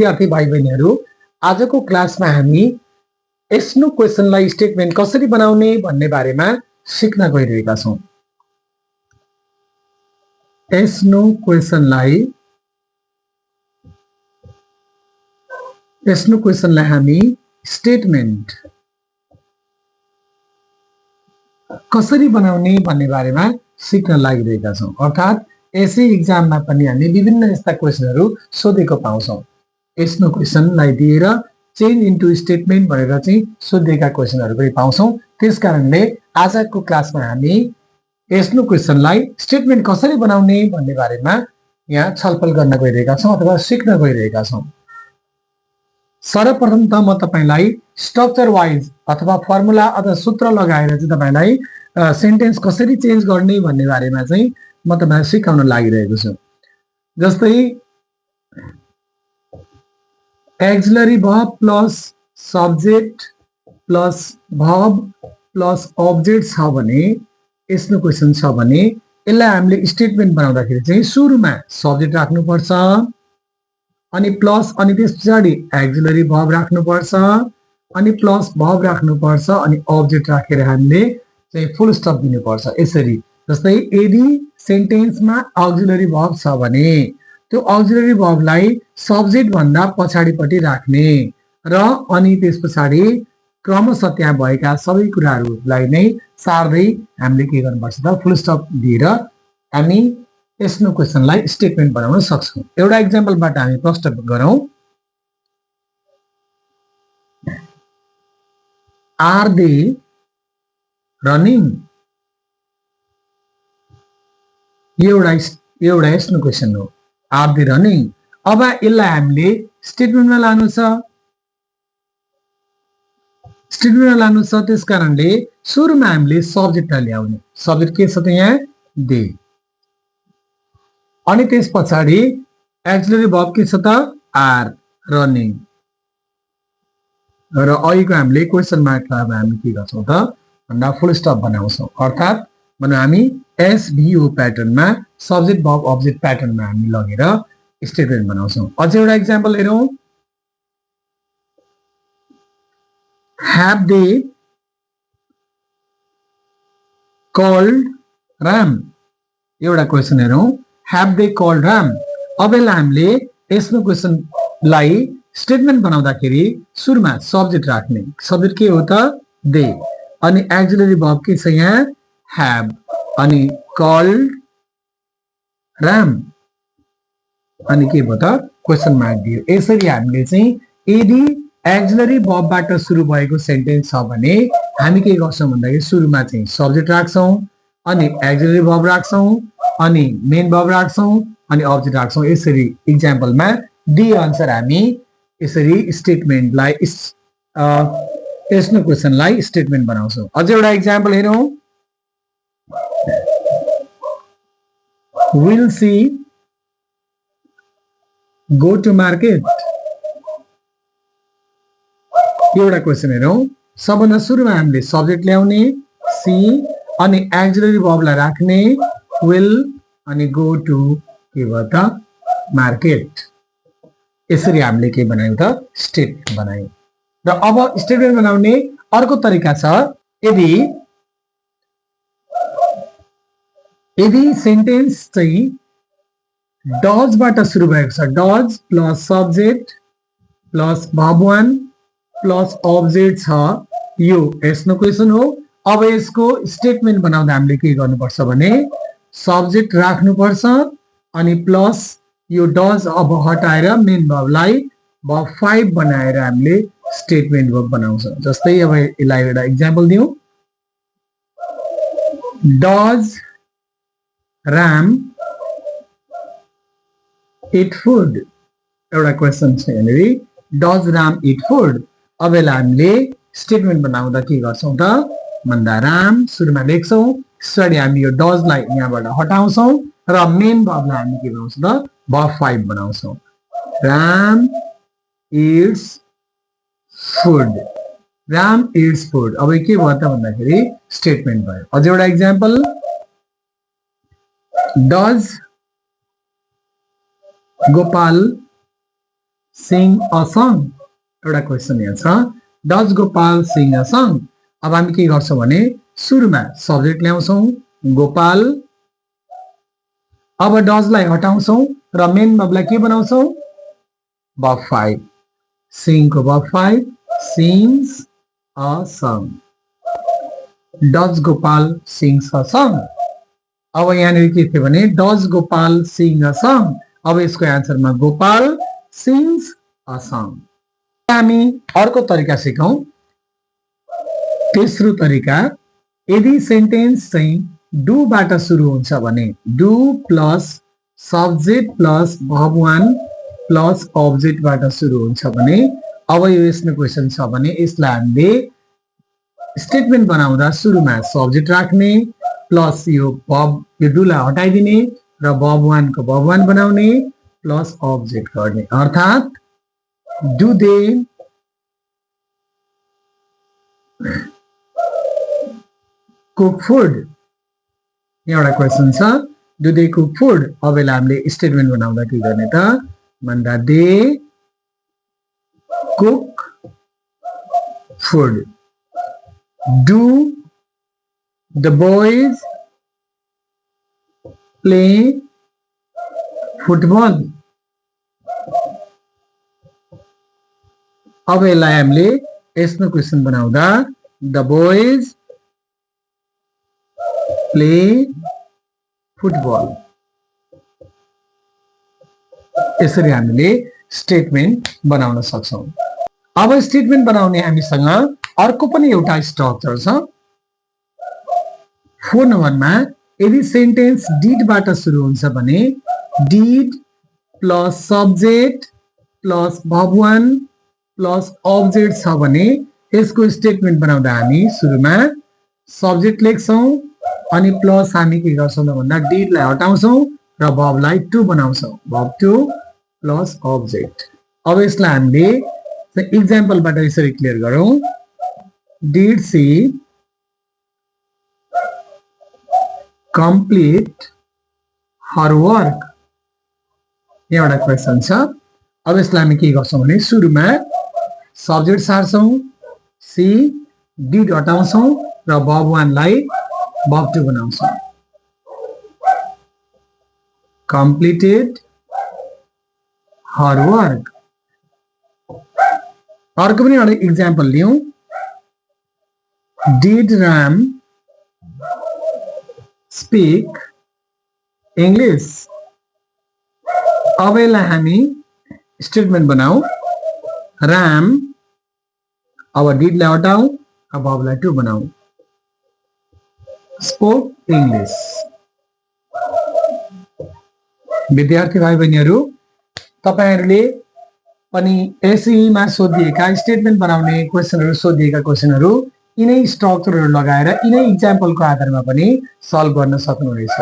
विद्यार्थी भाइ बहिनीहरू, आजको क्लासमा हामी यस नो क्वेसनलाई स्टेटमेन्ट कसरी बनाउने भन्ने बारेमा सिक्न गइरहेका छौं। यस नो क्वेसनलाई हामी स्टेटमेन्ट कसरी बनाउने भन्ने बारेमा सिक्न लागिरहेका छौं। अर्थात् यसै एक्जाममा पनि हामी विभिन्न यस्ता क्वेसनहरू सोधेको पाउँछौं। यस नो क्वेसनलाई दिएर चेन्ज इन्टु स्टेटमेन्ट भनेर चाहिँ सोधेका क्वेसनहरू पनि पाउँछौं। त्यसकारणले आजको क्लासमा हामी यस नो क्वेसनलाई स्टेटमेन्ट कसरी बनाउने भन्ने बारेमा यहाँ छलफल गर्न गइरहेका छौं अथवा सिक्न गइरहेका छौं। सर्वप्रथम त म तपाईलाई स्ट्रक्चर वाइज अथवा फर्मुला अथवा सूत्र लगाएर चाहिँ तपाईलाई सेन्टेन्स कसरी चेन्ज गर्ने भन्ने बारेमा चाहिँ म तपाईलाई सिकाउन लागिरहेको छु। जस्तै axillary verb plus subject plus verb plus object छ भने यस्तो क्वेसन छ भने यसलाई हामीले स्टेटमेन्ट बनाउँदाखेरि चाहिँ सुरुमा सब्जेक्ट राख्नुपर्छ, अनि प्लस अनि त्यसपछि एक्सिलरी भर्ब राख्नुपर्छ, अनि प्लस भर्ब राख्नुपर्छ, अनि अब्जेक्ट राखेर हामीले चाहिँ फुल स्टप दिनुपर्छ। यसरी जस्तै यदि सेन्टेन्समा एक्सिलरी भर्ब छ भने त्यो एक्सिलरी भर्बलाई सब्जेक्ट भन्दा पछाडिपट्टि राख्ने र अनि त्यसपछि क्रमशः त्यहाँ भएका सबै कुराहरूलाई नै सार्दै हामीले के गर्नुपर्छ त फुल स्टप दिएर हामी यस नो क्वेसनलाई स्टेटमेन्ट बनाउन सक्छौं। एउटा एक्जाम्पलबाट हामी प्रश्न गरौँ। Are they running? एउटा यस नो क्वेसन हो। Are they running? अब यसलाई हामीले स्टेटमेन्टमा लानु छ। त्यस कारणले सुरुमा हामीले सब्जेक्टलाई ल्याउने। सब्जेक्ट के छ त यहाँ दे, अनि त्यस पछाडि एक्सिलरी भर्ब के छ त आर रनिङ, र अहिलेको हामीले क्वेसन मार्कमा हामी के गर्छौं त भन्दा फुल स्टप बनाउँछौं। अर्थात् भने हामी एसभीओ प्याटर्नमा सब्जेक्ट भर्ब अब्जेक्ट प्याटर्नमा हामी लगेर स्टेटमेन्ट बनाउँछौं। अझै एउटा एक्जाम्पल हेरौं। Have they called Ram? एउटा क्वेसन हेरौं। Have they called Ram? अब यसलाई हामीले यसको क्वेसनलाई स्टेटमेन्ट बनाउँदाखेरि सुरुमा सब्जेक्ट राख्ने। सब्जेक्ट के हो त दे, अनि एक्सिलरी भर्ब के छ यहाँ have, अनि called Ram, अनि के भयो त क्वेसन मार्क दियो। यसरी हामीले चाहिँ यदि एक्सिलरी भर्बबाट सुरु भएको सेन्टेन्स छ भने हामी के गर्छौं भन्दाखेरि सुरुमा चाहिँ सब्जेक्ट राख्छौं, अनि एक्सिलरी भर्ब राख्छौं, अनि मेन भर्ब राख्छौं, अनि अब्जेक्ट राख्छौं। यसरी एक्जाम्पलमा डी आन्सर हामी यसरी स्टेटमेन्टलाई यस्तो क्वेसनलाई स्टेटमेन्ट बनाउँछौं। अझै एउटा एक्जाम्पल हेरौं। Will she go to market? एउटा क्वेसन हेरौं। सबभन्दा सुरुमा हामीले सब्जेक्ट ल्याउने सी, अनि एक्सिलरी भर्बलाई राख्ने विल, अनि गो टु के भयो त मार्केट। यसरी हामीले के बनायौं त स्टेटमेन्ट बनायौं। र अब स्टेटमेन्ट बनाउने अर्को तरिका छ। यदि सेन्टेन्स चाहिँ डजबाट सुरु भएको छ, does plus subject plus verb 1 plus object छ, यो यस नो क्वेसन हो। अब यसको स्टेटमेन्ट बनाउँदा हामीले के गर्नुपर्छ भने सब्जेक्ट राख्नुपर्छ, अनि प्लस यो डज अब हटाएर मेन भर्बलाई भर्ब 5 बनाएर हामीले स्टेटमेन्ट भर्ब बनाउँछौं। जस्तै अब यसलाई एउटा एक्जाम्पल दिउँ। Does Ram eat food? एउटा क्वेसन छ यहाँनिर, डज राम eat food? अब यसलाई हामीले स्टेटमेन्ट बनाउँदा के गर्छौं त भन्दा राम सुरुमा लेख्छौं, त्यसरी हामी यो डजलाई यहाँबाट हटाउँछौं र मेन भर्बलाई हामी के बनाउँछौं त भर्ब 5 बनाउँछौं। Ram eats food, Ram eats food। अब के भयो त भन्दाखेरि स्टेटमेन्ट भयो। अझै एउटा example. Does Gopal sing a song? एउटा क्वेसन यहाँ छ does Gopal sing a song. अब हामी के गर्छौं भने सुरुमा सब्जेक्ट ल्याउँछौं गोपाल, अब डजलाई हटाउँछौं र मेन वर्बलाई के बनाउँछौं verb 5, sing को verb 5 sings a song। does Gopal sings a song। अब यहाँनिर के थियो भने does Gopal sing a song। अब यसको एन्सरमा गोपाल sings a song। हामी अर्को तरिका सिकौं। तेस्रो तरिका, यदि सेन्टेन्स चाहिँ डु बाट सुरु हुन्छ भने do plus subject plus verb 1 plus object बाट सुरु हुन्छ भने अब यो यसमा क्वेशन छ भने यसलाई हामीले स्टेटमेन्ट बनाउँदा सुरुमा सब्जेक्ट राख्ने प्लस यो verb यो डुलाई हटाइदिने र verb 1 को verb 1 बनाउने प्लस अब्जेक्ट गर्ने, अर्थात डु दे कुक फूड। एउटा क्वेशन छ डु दे कुक फूड। अब यसलाई हामीले स्टेटमेन्ट बनाउँदा के गर्ने त भन्दा they cook food. Do the boys play football. अब यसलाई हामीले यसमा क्वेशन बनाउँदा द बोइज प्ले फुटबल। यसरी हामीले स्टेटमेन्ट बनाउन सक्छौं। अब स्टेटमेन्ट बनाउने हामीसँग अर्को पनि एउटा स्ट्रक्चर छ। 4 नम्बरमा यदि सेन्टेन्स डिड बाट सुरु हुन्छ भने did plus subject plus verb 1 plus object छ भने यसको स्टेटमेन्ट बनाउँदा हामी सुरुमा सब्जेक्ट लेख्छौं अनि प्लस हामी के गर्छौं भन्दा डिडलाई हटाउँछौं र verb लाई टु बनाउँछौं, verb 2 प्लस अब्जेक्ट। अब यसलाई हामीले एक्जाम्पलबाट यसरी क्लियर गरौं। Did she complete her work. एउटा क्वेशन छ। अब यसलाई हामी के गर्छौं भने सुरुमा सब्जेक्ट सार्छौं सी, डिड हटाउँछौं र verb 1 लाई verb 2 बनाउँछौं, completed her work। अर्को पनि एउटा एक्जाम्पल लियौं। Did Ram speak English. अब यसलाई हामी स्टेटमेन्ट बनाऊ राम, अब डिडलाई हटाऊ अब verb लाई टु बनाऊ, स्पोक इंग्लिश। विद्यार्थी भाइ बहिनीहरु, तपाईहरुले पनि एसईमा सोधिएका स्टेटमेन्ट बनाउने क्वेशनहरु सोधिएका क्वेशनहरु यिनै स्ट्रक्चरहरु लगाएर यिनै एक्जाम्पलको आधारमा पनि सल्भ गर्न सक्नुहुनेछ।